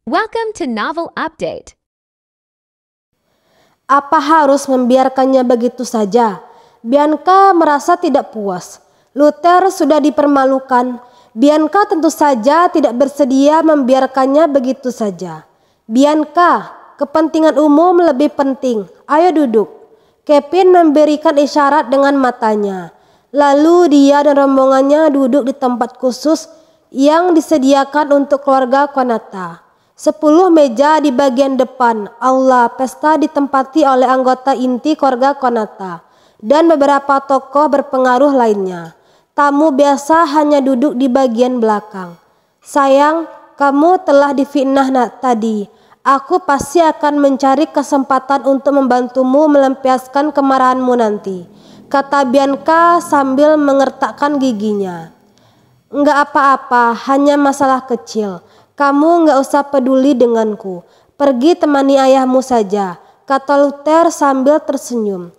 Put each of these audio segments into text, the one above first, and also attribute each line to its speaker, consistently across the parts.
Speaker 1: Welcome to Novel Update.
Speaker 2: Apa harus membiarkannya begitu saja? Bianca merasa tidak puas. Luther sudah dipermalukan. Bianca tentu saja tidak bersedia membiarkannya begitu saja. Bianca, kepentingan umum lebih penting. Ayo duduk. Kevin memberikan isyarat dengan matanya. Lalu dia dan rombongannya duduk di tempat khusus yang disediakan untuk keluarga Konata. 10 meja di bagian depan aula pesta ditempati oleh anggota inti keluarga Konata dan beberapa tokoh berpengaruh lainnya. Tamu biasa hanya duduk di bagian belakang. Sayang, kamu telah difitnah tadi. Aku pasti akan mencari kesempatan untuk membantumu melampiaskan kemarahanmu nanti, kata Bianca sambil mengertakkan giginya. Enggak apa-apa, hanya masalah kecil. Kamu nggak usah peduli denganku. Pergi temani ayahmu saja, kata Luther sambil tersenyum.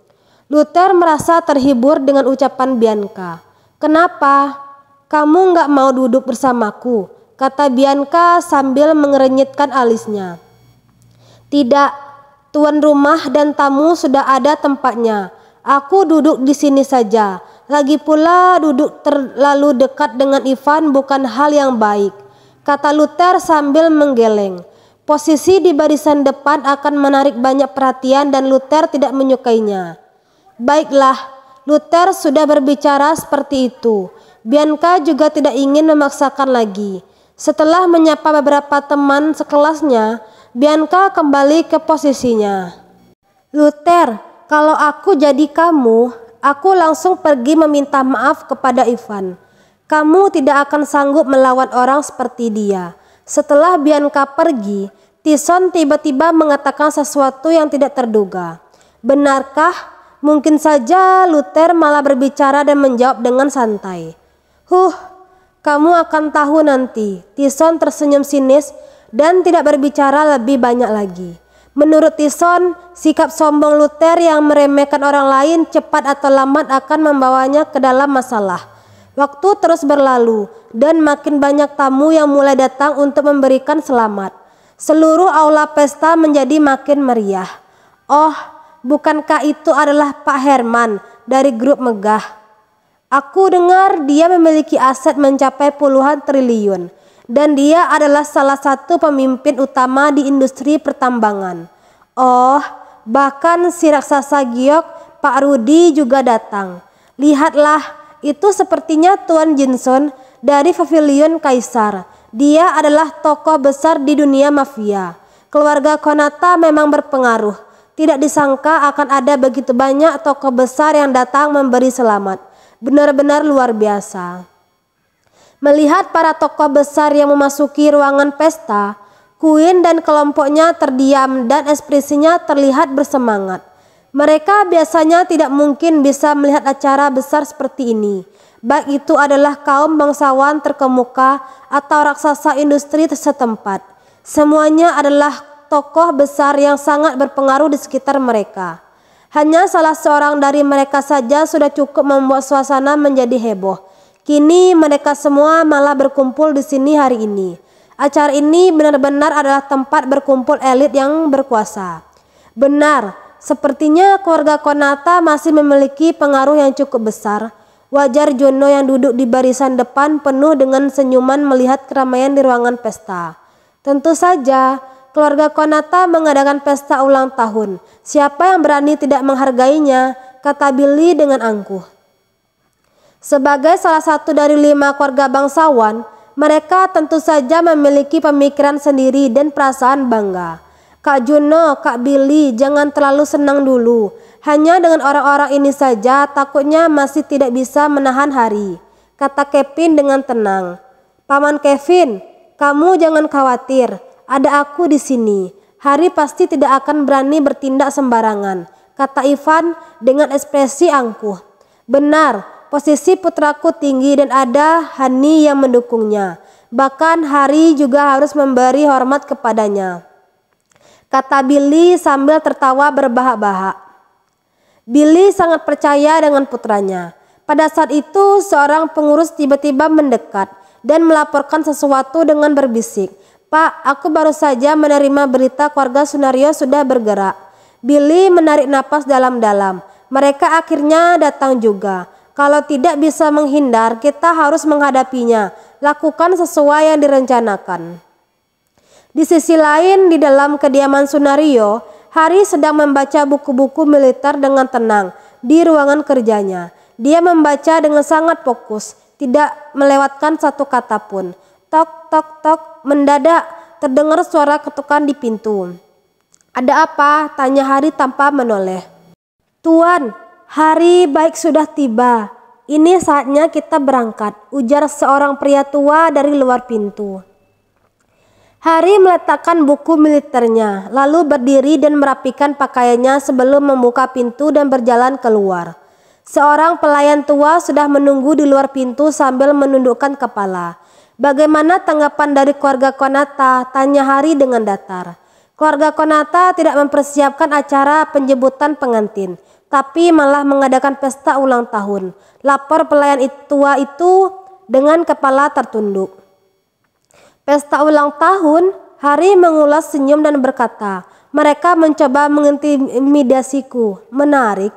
Speaker 2: Luther merasa terhibur dengan ucapan Bianca. Kenapa? Kamu nggak mau duduk bersamaku, kata Bianca sambil mengerenyitkan alisnya. Tidak, tuan rumah dan tamu sudah ada tempatnya. Aku duduk di sini saja. Lagi pula duduk terlalu dekat dengan Ivan bukan hal yang baik, kata Luther sambil menggeleng. Posisi di barisan depan akan menarik banyak perhatian dan Luther tidak menyukainya. Baiklah, Luther sudah berbicara seperti itu. Bianca juga tidak ingin memaksakan lagi. Setelah menyapa beberapa teman sekelasnya, Bianca kembali ke posisinya. Luther, kalau aku jadi kamu, aku langsung pergi meminta maaf kepada Ivan. Kamu tidak akan sanggup melawan orang seperti dia. Setelah Bianca pergi, Tyson tiba-tiba mengatakan sesuatu yang tidak terduga. Benarkah? Mungkin saja Luther malah berbicara dan menjawab dengan santai. Kamu akan tahu nanti. Tyson tersenyum sinis dan tidak berbicara lebih banyak lagi. Menurut Tyson, sikap sombong Luther yang meremehkan orang lain cepat atau lambat akan membawanya ke dalam masalah. Waktu terus berlalu dan makin banyak tamu yang mulai datang untuk memberikan selamat. Seluruh aula pesta menjadi makin meriah. Oh, bukankah itu adalah Pak Herman dari grup megah? Aku dengar dia memiliki aset mencapai puluhan triliun dan dia adalah salah satu pemimpin utama di industri pertambangan. Oh, bahkan si raksasa giok Pak Rudy juga datang. Lihatlah, itu sepertinya Tuan Jinson dari Pavilion Kaisar. Dia adalah tokoh besar di dunia mafia. Keluarga Konata memang berpengaruh. Tidak disangka akan ada begitu banyak tokoh besar yang datang memberi selamat. Benar-benar luar biasa. Melihat para tokoh besar yang memasuki ruangan pesta, Queen dan kelompoknya terdiam dan ekspresinya terlihat bersemangat. Mereka biasanya tidak mungkin bisa melihat acara besar seperti ini, baik itu adalah kaum bangsawan terkemuka atau raksasa industri setempat. Semuanya adalah tokoh besar yang sangat berpengaruh di sekitar mereka. Hanya salah seorang dari mereka saja sudah cukup membuat suasana menjadi heboh. Kini mereka semua malah berkumpul di sini hari ini. Acara ini benar-benar adalah tempat berkumpul elit yang berkuasa. Benar, sepertinya keluarga Konata masih memiliki pengaruh yang cukup besar. Wajar Jono yang duduk di barisan depan penuh dengan senyuman melihat keramaian di ruangan pesta. Tentu saja, keluarga Konata mengadakan pesta ulang tahun. Siapa yang berani tidak menghargainya, kata Billy dengan angkuh. Sebagai salah satu dari 5 keluarga bangsawan, mereka tentu saja memiliki pemikiran sendiri dan perasaan bangga. Kak Juno, Kak Billy, jangan terlalu senang dulu. Hanya dengan orang-orang ini saja takutnya masih tidak bisa menahan hari, kata Kevin dengan tenang. Paman Kevin, kamu jangan khawatir. Ada aku di sini. Hari pasti tidak akan berani bertindak sembarangan, kata Ivan dengan ekspresi angkuh. Benar, posisi putraku tinggi dan ada Hani yang mendukungnya. Bahkan Hari juga harus memberi hormat kepadanya, kata Billy sambil tertawa berbahak-bahak. Billy sangat percaya dengan putranya. Pada saat itu seorang pengurus tiba-tiba mendekat dan melaporkan sesuatu dengan berbisik. Pak, aku baru saja menerima berita keluarga Sunario sudah bergerak. Billy menarik napas dalam-dalam. Mereka akhirnya datang juga. Kalau tidak bisa menghindar, kita harus menghadapinya. Lakukan sesuai yang direncanakan. Di sisi lain, di dalam kediaman Sunario, Hari sedang membaca buku-buku militer dengan tenang di ruangan kerjanya. Dia membaca dengan sangat fokus, tidak melewatkan satu kata pun. Tok, tok, tok, mendadak terdengar suara ketukan di pintu. Ada apa? Tanya Hari tanpa menoleh. Tuan, hari baik sudah tiba. Ini saatnya kita berangkat, ujar seorang pria tua dari luar pintu. Hari meletakkan buku militernya, lalu berdiri dan merapikan pakaiannya sebelum membuka pintu dan berjalan keluar. Seorang pelayan tua sudah menunggu di luar pintu sambil menundukkan kepala. Bagaimana tanggapan dari keluarga Konata? Tanya Hari dengan datar. Keluarga Konata tidak mempersiapkan acara penjemputan pengantin, tapi malah mengadakan pesta ulang tahun. Lapor pelayan tua itu dengan kepala tertunduk. Pesta ulang tahun? Hari mengulas senyum dan berkata, mereka mencoba mengintimidasiku. Menarik.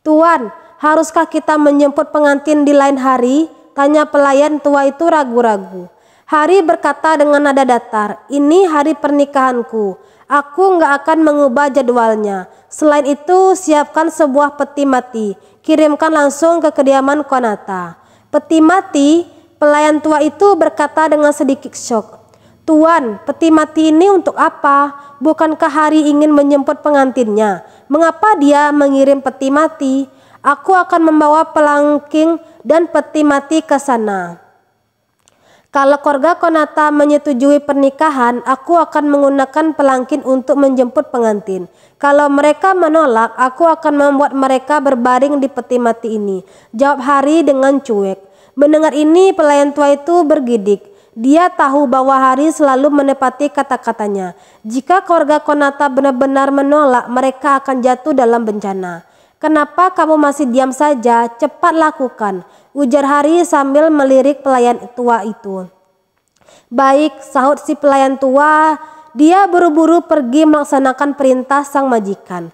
Speaker 2: Tuan, haruskah kita menjemput pengantin di lain hari? Tanya pelayan tua itu ragu-ragu. Hari berkata dengan nada datar, ini hari pernikahanku. Aku nggak akan mengubah jadwalnya. Selain itu, siapkan sebuah peti mati. Kirimkan langsung ke kediaman Konata. Peti mati? Pelayan tua itu berkata dengan sedikit syok. Tuan, peti mati ini untuk apa? Bukankah Hari ingin menjemput pengantinnya? Mengapa dia mengirim peti mati? Aku akan membawa pelangking dan peti mati ke sana. Kalau keluarga Konata menyetujui pernikahan, aku akan menggunakan pelangkin untuk menjemput pengantin. Kalau mereka menolak, aku akan membuat mereka berbaring di peti mati ini. Jawab Hari dengan cuek. Mendengar ini, pelayan tua itu bergidik. Dia tahu bahwa Hari selalu menepati kata-katanya. Jika keluarga Konata benar-benar menolak, mereka akan jatuh dalam bencana. Kenapa kamu masih diam saja? Cepat lakukan, ujar Hari sambil melirik pelayan tua itu. Baik, sahut si pelayan tua. Dia buru-buru pergi melaksanakan perintah sang majikan.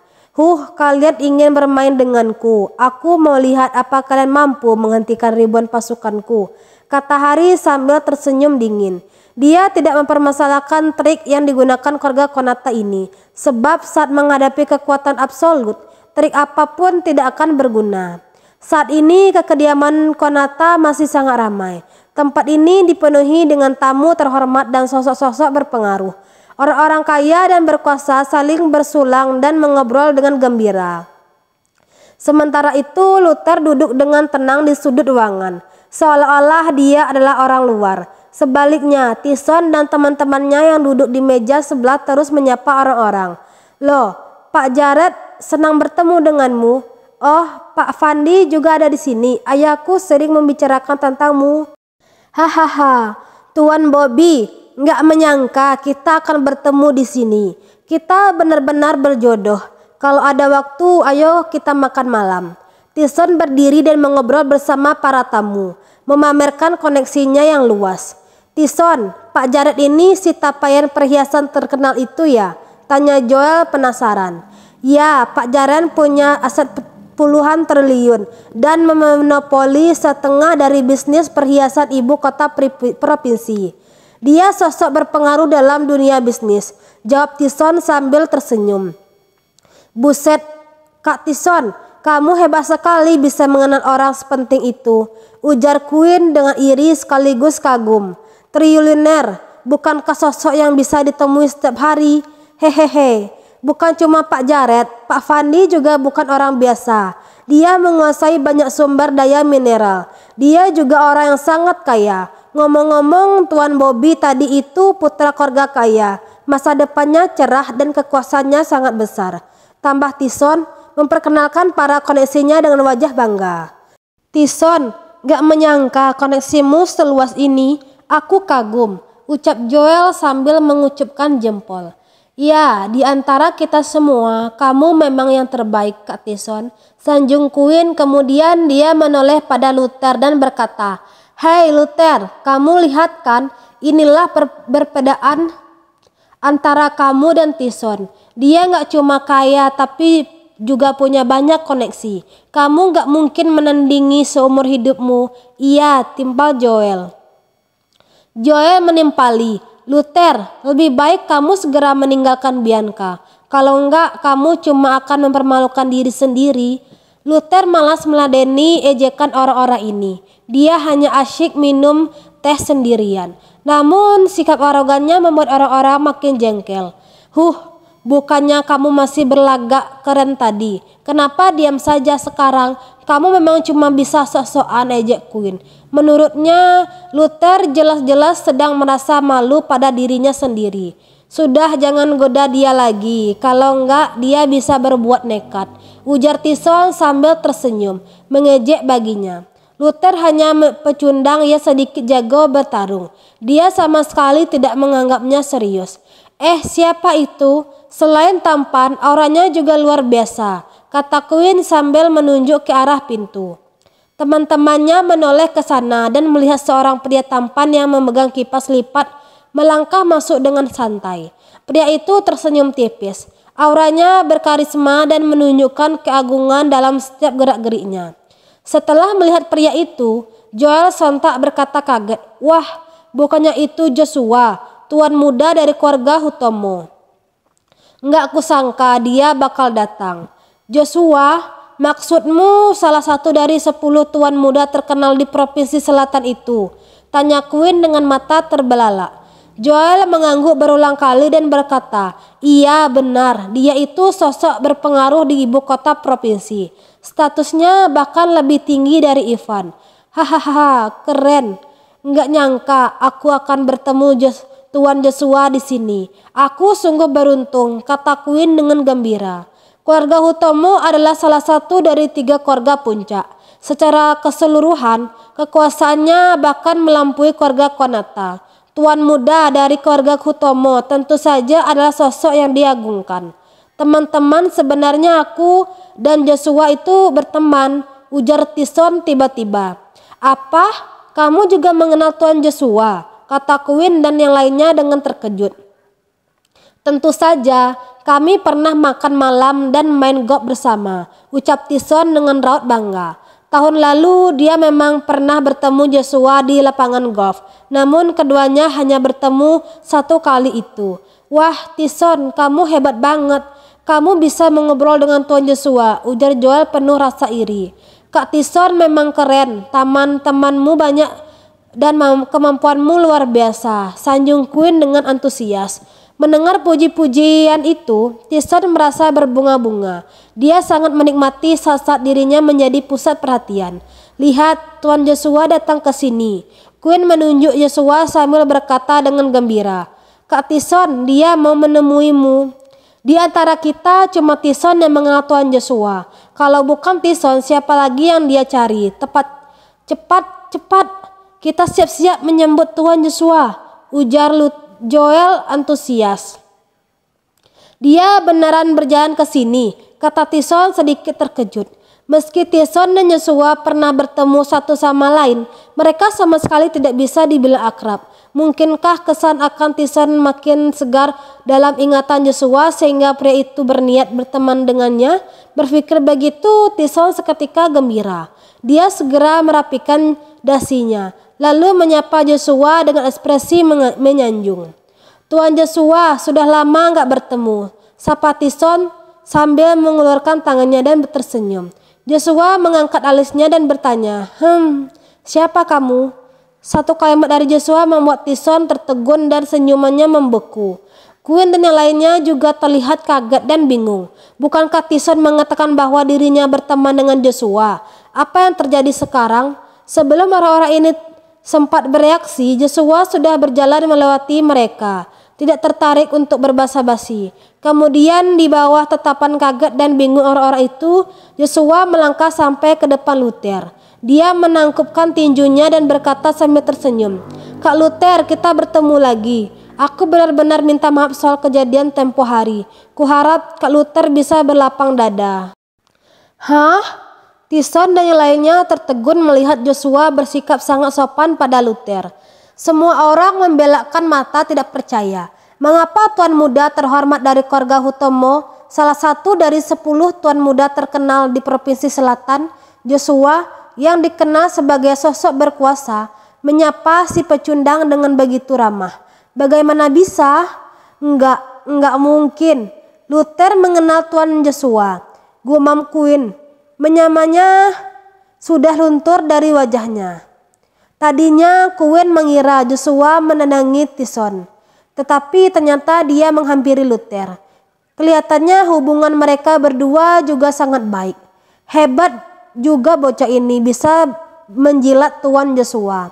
Speaker 2: Kalian ingin bermain denganku. Aku mau lihat apa kalian mampu menghentikan ribuan pasukanku, kata Hari sambil tersenyum dingin. Dia tidak mempermasalahkan trik yang digunakan keluarga Konata ini, sebab saat menghadapi kekuatan absolut, trik apapun tidak akan berguna. Saat ini kediaman Konata masih sangat ramai. Tempat ini dipenuhi dengan tamu terhormat dan sosok-sosok berpengaruh. Orang-orang kaya dan berkuasa saling bersulang dan mengobrol dengan gembira. Sementara itu, Luther duduk dengan tenang di sudut ruangan, seolah-olah dia adalah orang luar. Sebaliknya, Tyson dan teman-temannya yang duduk di meja sebelah terus menyapa orang-orang. Loh, Pak Jared, senang bertemu denganmu. Oh, Pak Fandi juga ada di sini. Ayahku sering membicarakan tentangmu. Hahaha, Tuan Bobby. Nggak menyangka kita akan bertemu di sini. Kita benar-benar berjodoh. Kalau ada waktu, ayo kita makan malam. Tyson berdiri dan mengobrol bersama para tamu, memamerkan koneksinya yang luas. Tyson, Pak Jared ini si tapaian perhiasan terkenal itu ya? Tanya Joel penasaran. Ya, Pak Jared punya aset puluhan triliun dan memonopoli setengah dari bisnis perhiasan ibu kota provinsi. Dia sosok berpengaruh dalam dunia bisnis, jawab Tyson sambil tersenyum. Buset, Kak Tyson, kamu hebat sekali bisa mengenal orang sepenting itu, ujar Queen dengan iri sekaligus kagum. Triliuner, bukankah sosok yang bisa ditemui setiap hari? Hehehe, bukan cuma Pak Jared, Pak Fandi juga bukan orang biasa. Dia menguasai banyak sumber daya mineral. Dia juga orang yang sangat kaya. Ngomong-ngomong, Tuan Bobby tadi itu putra keluarga kaya. Masa depannya cerah dan kekuasaannya sangat besar. Tambah Tyson memperkenalkan para koneksinya dengan wajah bangga. Tyson, gak menyangka koneksimu seluas ini. Aku kagum, ucap Joel sambil mengucupkan jempol. Ya, di antara kita semua, kamu memang yang terbaik, Kak Tyson, sanjung Queen. Kemudian dia menoleh pada Luther dan berkata, Hei Luther, kamu lihat kan, inilah perbedaan antara kamu dan Tyson. Dia nggak cuma kaya tapi juga punya banyak koneksi. Kamu nggak mungkin menandingi seumur hidupmu. Iya, timpal Joel. Joel menimpali, Luther, lebih baik kamu segera meninggalkan Bianca. Kalau enggak, kamu cuma akan mempermalukan diri sendiri. Luther malas meladeni ejekan orang-orang ini. Dia hanya asyik minum teh sendirian. Namun sikap arogannya membuat orang-orang makin jengkel. Bukannya kamu masih berlagak keren tadi? Kenapa diam saja sekarang? Kamu memang cuma bisa sok-sokan, ejek Queen. Menurutnya, Luther jelas-jelas sedang merasa malu pada dirinya sendiri. Sudah, jangan goda dia lagi. Kalau enggak, dia bisa berbuat nekat, ujar Tyson sambil tersenyum, mengejek baginya. Luther hanya pecundang, ia sedikit jago bertarung. Dia sama sekali tidak menganggapnya serius. Siapa itu? Selain tampan, auranya juga luar biasa, kata Queen sambil menunjuk ke arah pintu. Teman-temannya menoleh ke sana dan melihat seorang pria tampan yang memegang kipas lipat melangkah masuk dengan santai. Pria itu tersenyum tipis. Auranya berkarisma dan menunjukkan keagungan dalam setiap gerak-geriknya. Setelah melihat pria itu, Joel sontak berkata kaget, "Wah, bukannya itu Joshua, tuan muda dari keluarga Hutomo. Nggak kusangka dia bakal datang." "Joshua, maksudmu salah satu dari 10 tuan muda terkenal di provinsi selatan itu?" tanya Queen dengan mata terbelalak. Joel mengangguk berulang kali dan berkata, "Iya benar, dia itu sosok berpengaruh di ibu kota provinsi. Statusnya bahkan lebih tinggi dari Ivan." "Hahaha, keren. Nggak nyangka aku akan bertemu Tuan Joshua di sini. Aku sungguh beruntung," kata Queen dengan gembira. Keluarga Hutomo adalah salah satu dari 3 keluarga puncak. Secara keseluruhan, kekuasaannya bahkan melampaui keluarga Konata. Tuan muda dari keluarga Hutomo tentu saja adalah sosok yang diagungkan. "Teman-teman, sebenarnya aku dan Joshua itu berteman," ujar Tyson tiba-tiba. "Apa? Kamu juga mengenal Tuan Joshua?" kata Queen dan yang lainnya dengan terkejut. "Tentu saja, kami pernah makan malam dan main golf bersama," ucap Tyson dengan raut bangga. Tahun lalu dia memang pernah bertemu Joshua di lapangan golf, namun keduanya hanya bertemu 1 kali itu. "Wah, Tyson, kamu hebat banget. Kamu bisa mengobrol dengan Tuan Joshua," ujar Joel penuh rasa iri. "Kak Tyson memang keren, teman-temanmu banyak dan kemampuanmu luar biasa," sanjung Queen dengan antusias. Mendengar puji-pujian itu, Tyson merasa berbunga-bunga. Dia sangat menikmati saat dirinya menjadi pusat perhatian. "Lihat, Tuan Joshua datang ke sini." Queen menunjuk Joshua sambil berkata dengan gembira, "Kak Tyson, dia mau menemuimu." Di antara kita cuma Tyson yang mengenal Tuan Joshua. Kalau bukan Tyson, siapa lagi yang dia cari? Cepat, kita siap-siap menyambut Tuan Joshua, ujar Joel antusias. "Dia beneran berjalan ke sini," kata Tyson sedikit terkejut. Meski Tyson dan Joshua pernah bertemu satu sama lain, mereka sama sekali tidak bisa dibilang akrab. Mungkinkah kesan akan Tyson makin segar dalam ingatan Joshua sehingga pria itu berniat berteman dengannya? Berpikir begitu, Tyson seketika gembira. Dia segera merapikan dasinya, lalu menyapa Joshua dengan ekspresi menyanjung. "Tuan Joshua, sudah lama nggak bertemu," sapa Tyson sambil mengeluarkan tangannya dan tersenyum. Joshua mengangkat alisnya dan bertanya, "Siapa kamu?" Satu kalimat dari Joshua membuat Tyson tertegun dan senyumannya membeku. Queen dan yang lainnya juga terlihat kaget dan bingung. Bukankah Tyson mengatakan bahwa dirinya berteman dengan Joshua? Apa yang terjadi sekarang? Sebelum orang-orang ini sempat bereaksi, Joshua sudah berjalan melewati mereka, tidak tertarik untuk berbasa-basi. Kemudian di bawah tatapan kaget dan bingung orang-orang itu, Joshua melangkah sampai ke depan Luther. Dia menangkupkan tinjunya dan berkata sambil tersenyum, "Kak Luther, kita bertemu lagi. Aku benar-benar minta maaf soal kejadian tempo hari. Kuharap Kak Luther bisa berlapang dada." "Hah?" Tyson dan yang lainnya tertegun melihat Joshua bersikap sangat sopan pada Luther. Semua orang membelakkan mata tidak percaya. Mengapa tuan muda terhormat dari keluarga Hutomo, salah satu dari 10 tuan muda terkenal di Provinsi Selatan, Joshua, yang dikenal sebagai sosok berkuasa, menyapa si pecundang dengan begitu ramah? Bagaimana bisa? Enggak mungkin. Luther mengenal tuan Joshua. Gumam Quinn. Menyamanya sudah luntur dari wajahnya. Tadinya Quinn mengira Joshua menendangi Tyson, tetapi ternyata dia menghampiri Luther. Kelihatannya hubungan mereka berdua juga sangat baik. Hebat juga bocah ini bisa menjilat tuan Joshua,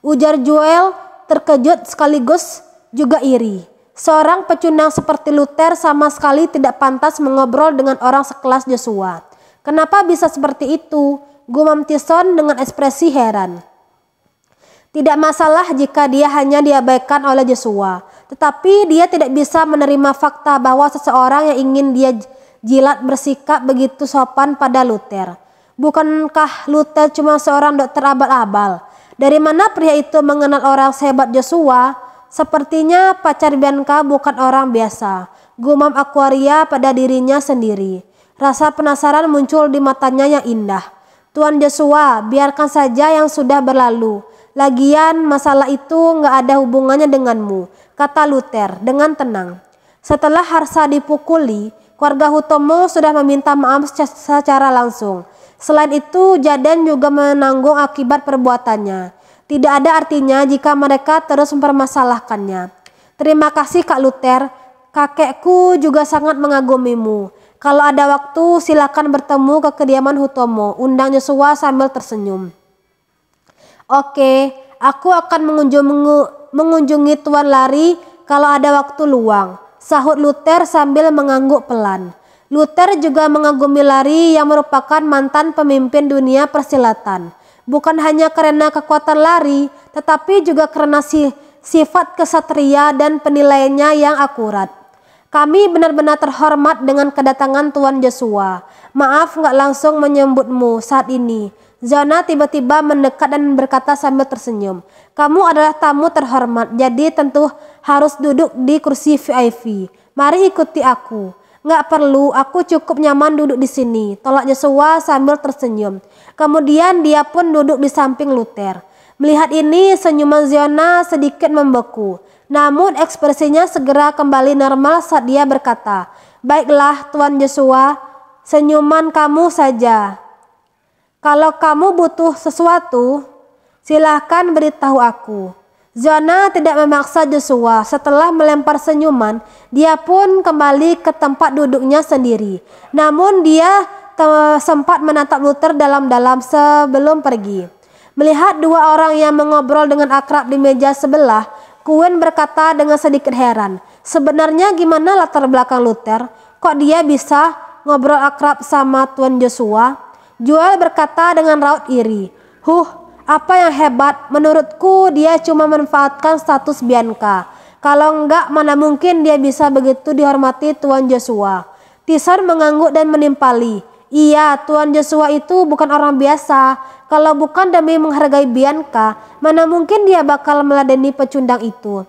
Speaker 2: ujar Joel, terkejut sekaligus juga iri. Seorang pecundang seperti Luther sama sekali tidak pantas mengobrol dengan orang sekelas Joshua. Kenapa bisa seperti itu? Gumam Tyson dengan ekspresi heran. Tidak masalah jika dia hanya diabaikan oleh Joshua, tetapi dia tidak bisa menerima fakta bahwa seseorang yang ingin dia jilat bersikap begitu sopan pada Luther. Bukankah Luther cuma seorang dokter abal-abal? Dari mana pria itu mengenal orang sehebat Joshua? Sepertinya pacar Bianca bukan orang biasa, gumam Aquaria pada dirinya sendiri. Rasa penasaran muncul di matanya yang indah. Tuan Joshua, biarkan saja yang sudah berlalu. Lagian masalah itu nggak ada hubungannya denganmu, kata Luther dengan tenang. Setelah Harsa dipukuli, keluarga Hutomo sudah meminta maaf secara langsung. Selain itu, Jaden juga menanggung akibat perbuatannya. Tidak ada artinya jika mereka terus mempermasalahkannya. Terima kasih Kak Luther, kakekku juga sangat mengagumimu. Kalau ada waktu silakan bertemu ke kediaman Hutomo, undang Joshua sambil tersenyum. Oke, aku akan mengunjungi Tuan Larry kalau ada waktu luang, sahut Luther sambil mengangguk pelan. Luther juga mengagumi Larry yang merupakan mantan pemimpin dunia persilatan. Bukan hanya karena kekuatan Larry, tetapi juga karena sifat kesatria dan penilaiannya yang akurat. Kami benar-benar terhormat dengan kedatangan Tuan Joshua. Maaf nggak langsung menyambutmu saat ini. Zona tiba-tiba mendekat dan berkata sambil tersenyum. Kamu adalah tamu terhormat, jadi tentu harus duduk di kursi VIP. Mari ikuti aku. Nggak perlu, aku cukup nyaman duduk di sini, tolak Joshua sambil tersenyum. Kemudian dia pun duduk di samping Luther. Melihat ini, senyuman Zona sedikit membeku. Namun ekspresinya segera kembali normal saat dia berkata, baiklah Tuan Joshua, senyuman kamu saja. Kalau kamu butuh sesuatu, silahkan beritahu aku. Zona tidak memaksa Joshua. Setelah melempar senyuman, dia pun kembali ke tempat duduknya sendiri. Namun dia sempat menatap Luther dalam-dalam sebelum pergi. Melihat dua orang yang mengobrol dengan akrab di meja sebelah, Quinn berkata dengan sedikit heran, sebenarnya gimana latar belakang Luther? Kok dia bisa ngobrol akrab sama Tuan Joshua? Joel berkata dengan raut iri. Apa yang hebat? Menurutku dia cuma memanfaatkan status Bianca. Kalau enggak, mana mungkin dia bisa begitu dihormati Tuan Joshua. Tyson mengangguk dan menimpali. Iya, Tuan Joshua itu bukan orang biasa. Kalau bukan demi menghargai Bianca, mana mungkin dia bakal meladeni pecundang itu.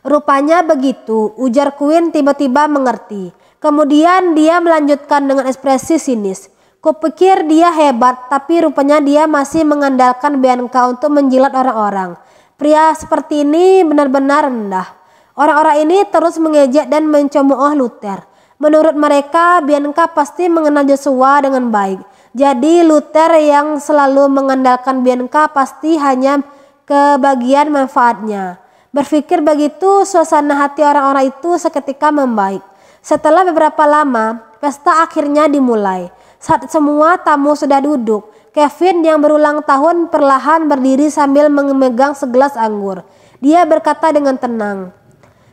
Speaker 2: Rupanya begitu, ujar Quinn tiba-tiba mengerti. Kemudian dia melanjutkan dengan ekspresi sinis. Kupikir dia hebat, tapi rupanya dia masih mengandalkan Bianca untuk menjilat orang-orang. Pria seperti ini benar-benar rendah. Orang-orang ini terus mengejek dan mencemooh Luther. Menurut mereka, Bianca pasti mengenal Joshua dengan baik. Jadi Luther yang selalu mengandalkan Bianca pasti hanya kebagian manfaatnya. Berpikir begitu, suasana hati orang-orang itu seketika membaik. Setelah beberapa lama, pesta akhirnya dimulai. Saat semua tamu sudah duduk, Kevin yang berulang tahun perlahan berdiri sambil memegang segelas anggur. Dia berkata dengan tenang,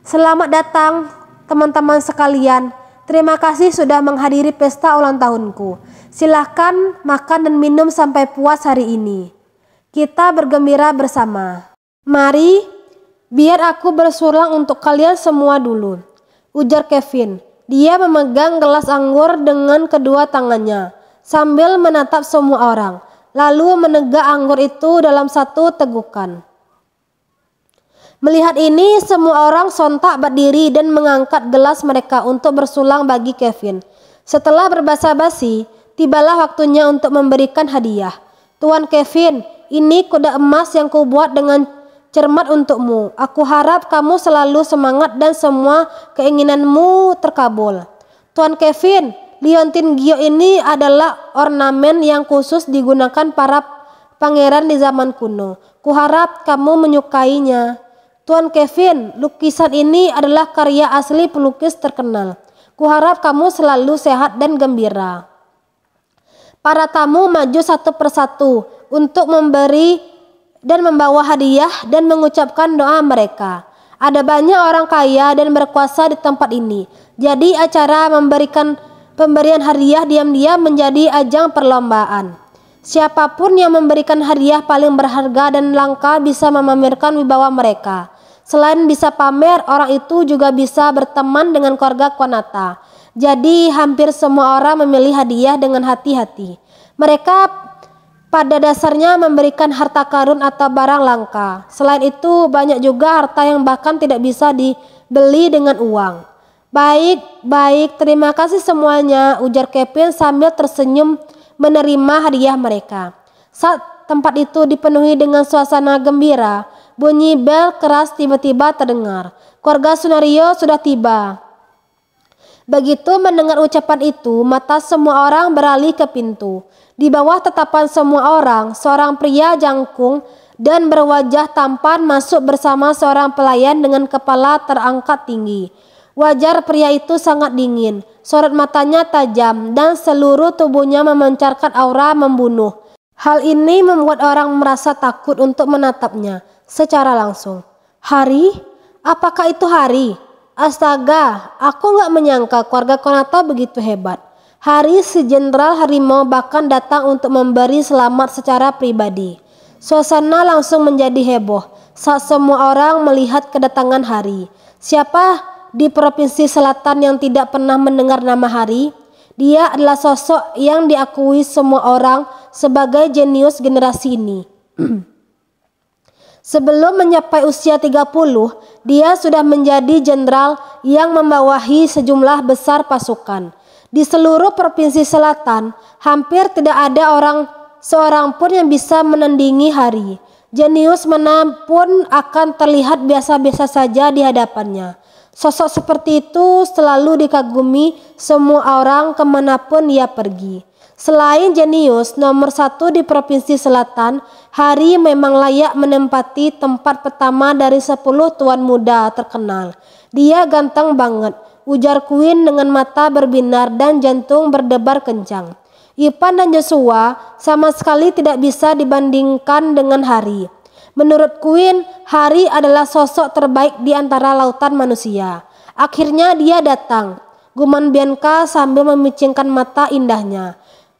Speaker 2: selamat datang teman-teman sekalian. Terima kasih sudah menghadiri pesta ulang tahunku. Silahkan makan dan minum sampai puas hari ini. Kita bergembira bersama. Mari, biar aku bersulang untuk kalian semua dulu, ujar Kevin. Dia memegang gelas anggur dengan kedua tangannya sambil menatap semua orang, lalu menegak anggur itu dalam satu tegukan. Melihat ini, semua orang sontak berdiri dan mengangkat gelas mereka untuk bersulang bagi Kevin. Setelah berbasa-basi, tibalah waktunya untuk memberikan hadiah. Tuan Kevin, ini kuda emas yang kubuat dengan cermat untukmu. Aku harap kamu selalu semangat dan semua keinginanmu terkabul. Tuan Kevin, liontin giok ini adalah ornamen yang khusus digunakan para pangeran di zaman kuno. Kuharap kamu menyukainya. Tuan Kevin, lukisan ini adalah karya asli pelukis terkenal. Kuharap kamu selalu sehat dan gembira. Para tamu maju satu persatu untuk memberi dan membawa hadiah dan mengucapkan doa mereka. Ada banyak orang kaya dan berkuasa di tempat ini. Jadi acara pemberian hadiah diam-diam menjadi ajang perlombaan. Siapapun yang memberikan hadiah paling berharga dan langka bisa memamerkan wibawa mereka. Selain bisa pamer, orang itu juga bisa berteman dengan keluarga Konata. Jadi hampir semua orang memilih hadiah dengan hati-hati. Mereka pada dasarnya memberikan harta karun atau barang langka. Selain itu banyak juga harta yang bahkan tidak bisa dibeli dengan uang. Baik, terima kasih semuanya, ujar Kevin sambil tersenyum menerima hadiah mereka. Saat tempat itu dipenuhi dengan suasana gembira, bunyi bel keras tiba-tiba terdengar. Keluarga Sunario sudah tiba. Begitu mendengar ucapan itu, mata semua orang beralih ke pintu. Di bawah tatapan semua orang, seorang pria jangkung dan berwajah tampan masuk bersama seorang pelayan dengan kepala terangkat tinggi. Wajah pria itu sangat dingin, sorot matanya tajam dan seluruh tubuhnya memancarkan aura membunuh. Hal ini membuat orang merasa takut untuk menatapnya secara langsung. Hari? Apakah itu Hari? Astaga, aku gak menyangka keluarga Konata begitu hebat. Hari, si jenderal harimau bahkan datang untuk memberi selamat secara pribadi. Suasana langsung menjadi heboh saat semua orang melihat kedatangan Hari. Siapa di Provinsi Selatan yang tidak pernah mendengar nama Hari? Dia adalah sosok yang diakui semua orang sebagai jenius generasi ini. Sebelum mencapai usia 30, dia sudah menjadi jenderal yang membawahi sejumlah besar pasukan. Di seluruh Provinsi Selatan, hampir tidak ada seorang pun yang bisa menandingi Hari. Jenius mana pun akan terlihat biasa-biasa saja di hadapannya. Sosok seperti itu selalu dikagumi semua orang kemanapun ia pergi. Selain jenius nomor 1 di Provinsi Selatan, Hari memang layak menempati tempat pertama dari 10 tuan muda terkenal. Dia ganteng banget, ujar Queen dengan mata berbinar dan jantung berdebar kencang. Ipan dan Joshua sama sekali tidak bisa dibandingkan dengan Hari. Menurut Queen, Hari adalah sosok terbaik di antara lautan manusia. Akhirnya dia datang, guman Bianca sambil memicingkan mata indahnya.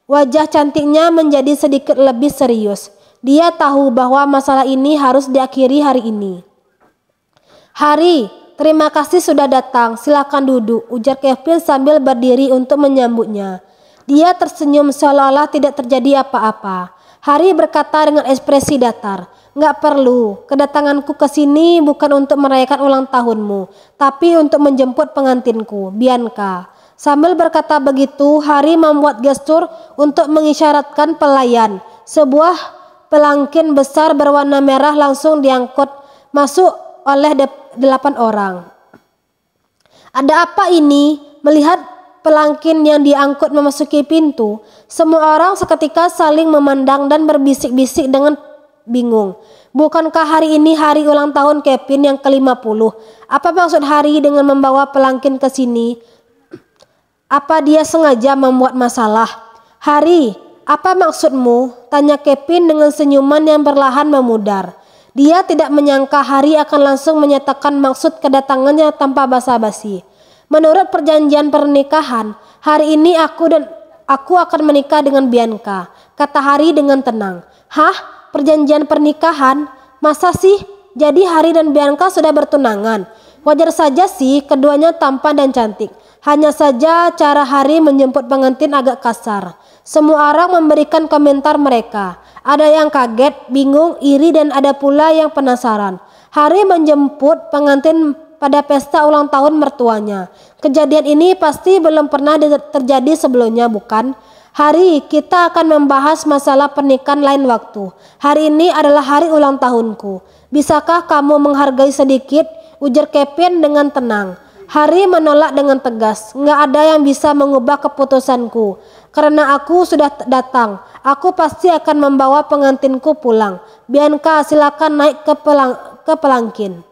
Speaker 2: Wajah cantiknya menjadi sedikit lebih serius. Dia tahu bahwa masalah ini harus diakhiri hari ini. Hari, terima kasih sudah datang. Silakan duduk, ujar Kevin sambil berdiri untuk menyambutnya. Dia tersenyum seolah-olah tidak terjadi apa-apa. Hari berkata dengan ekspresi datar, "Nggak perlu, kedatanganku ke sini bukan untuk merayakan ulang tahunmu, tapi untuk menjemput pengantinku, Bianca." Sambil berkata begitu, Hari membuat gestur untuk mengisyaratkan pelayan. Sebuah pelangkin besar berwarna merah langsung diangkut masuk oleh 8 orang. Ada apa ini? Melihat pelangkin yang diangkut memasuki pintu, semua orang seketika saling memandang dan berbisik-bisik dengan bingung. Bukankah hari ini hari ulang tahun Kevin yang ke-50? Apa maksud Hari dengan membawa pelangkin ke sini? Apa dia sengaja membuat masalah? Hari, apa maksudmu? Tanya Kevin dengan senyuman yang perlahan memudar. Dia tidak menyangka Hari akan langsung menyatakan maksud kedatangannya tanpa basa-basi. Menurut perjanjian pernikahan, hari ini aku akan menikah dengan Bianca, kata Hari dengan tenang. Hah? Perjanjian pernikahan? Masa sih? Jadi Hari dan Bianca sudah bertunangan? Wajar saja sih, keduanya tampan dan cantik. Hanya saja cara Hari menjemput pengantin agak kasar. Semua orang memberikan komentar mereka. Ada yang kaget, bingung, iri dan ada pula yang penasaran. Hari menjemput pengantin pada pesta ulang tahun mertuanya. Kejadian ini pasti belum pernah terjadi sebelumnya, bukan? Hari, kita akan membahas masalah pernikahan lain waktu. Hari ini adalah hari ulang tahunku. Bisakah kamu menghargai sedikit? Ujar Kevin dengan tenang. Hari menolak dengan tegas. Nggak ada yang bisa mengubah keputusanku. Karena aku sudah datang, aku pasti akan membawa pengantinku pulang. Bianca, silakan naik ke pelangkin.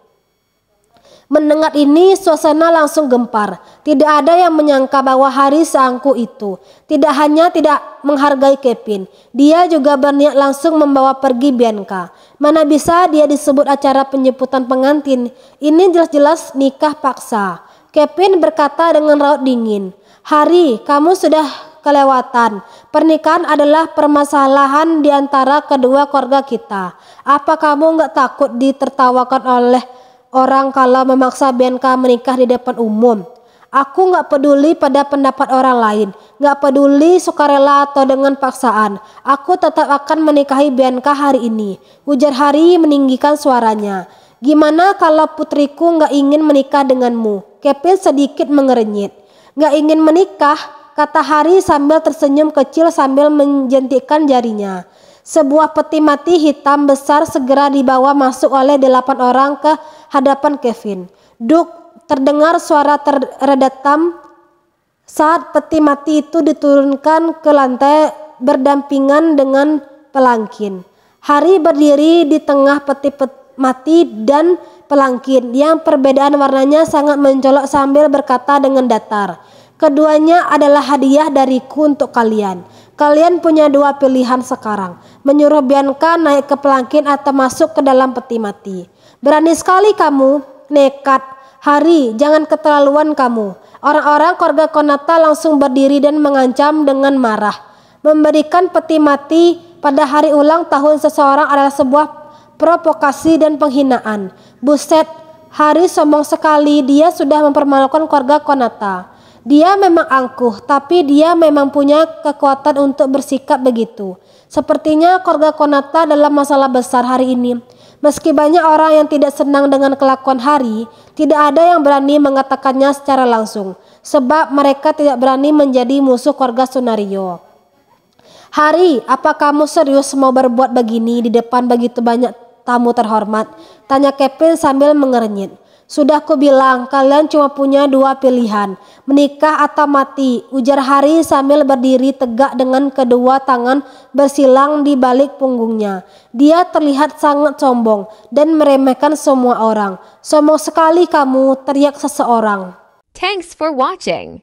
Speaker 2: Mendengar ini, suasana langsung gempar. Tidak ada yang menyangka bahwa Hari seangkuh itu tidak hanya tidak menghargai Kevin, dia juga berniat langsung membawa pergi Bianca. Mana bisa dia disebut acara penjemputan pengantin? Ini jelas-jelas nikah paksa. Kevin berkata dengan raut dingin. Hari, kamu sudah kelewatan. Pernikahan adalah permasalahan di antara kedua keluarga kita. Apa kamu nggak takut ditertawakan oleh orang kalau memaksa Bianca menikah di depan umum? Aku nggak peduli pada pendapat orang lain, nggak peduli sukarela atau dengan paksaan. Aku tetap akan menikahi Bianca hari ini, ujar Hari meninggikan suaranya. Gimana kalau putriku nggak ingin menikah denganmu? Kevin sedikit mengernyit. Nggak ingin menikah, kata Hari sambil tersenyum kecil sambil menjentikkan jarinya. Sebuah peti mati hitam besar segera dibawa masuk oleh 8 orang ke hadapan Kevin. Duk, terdengar suara teredatam saat peti mati itu diturunkan ke lantai berdampingan dengan pelangkin. Hari berdiri di tengah peti mati dan pelangkin yang perbedaan warnanya sangat mencolok sambil berkata dengan datar. Keduanya adalah hadiah dariku untuk kalian. Kalian punya 2 pilihan sekarang. Menyuruh Bianca naik ke pelangkin atau masuk ke dalam peti mati. Berani sekali kamu, nekat. Hari, jangan keterlaluan kamu. Orang-orang keluarga Konata langsung berdiri dan mengancam dengan marah. Memberikan peti mati pada hari ulang tahun seseorang adalah sebuah provokasi dan penghinaan. Buset, Hari sombong sekali, dia sudah mempermalukan keluarga Konata. Dia memang angkuh, tapi dia memang punya kekuatan untuk bersikap begitu. Sepertinya keluarga Konata dalam masalah besar hari ini. Meski banyak orang yang tidak senang dengan kelakuan Hari, tidak ada yang berani mengatakannya secara langsung, sebab mereka tidak berani menjadi musuh keluarga Sunario. Hari, apa kamu serius mau berbuat begini di depan begitu banyak tamu terhormat? Tanya Kevin sambil mengernyit. Sudah kubilang, kalian cuma punya 2 pilihan, menikah atau mati, ujar Hari sambil berdiri tegak dengan kedua tangan bersilang di balik punggungnya. Dia terlihat sangat sombong dan meremehkan semua orang. Sombong sekali kamu, teriak seseorang.
Speaker 1: Thanks for watching.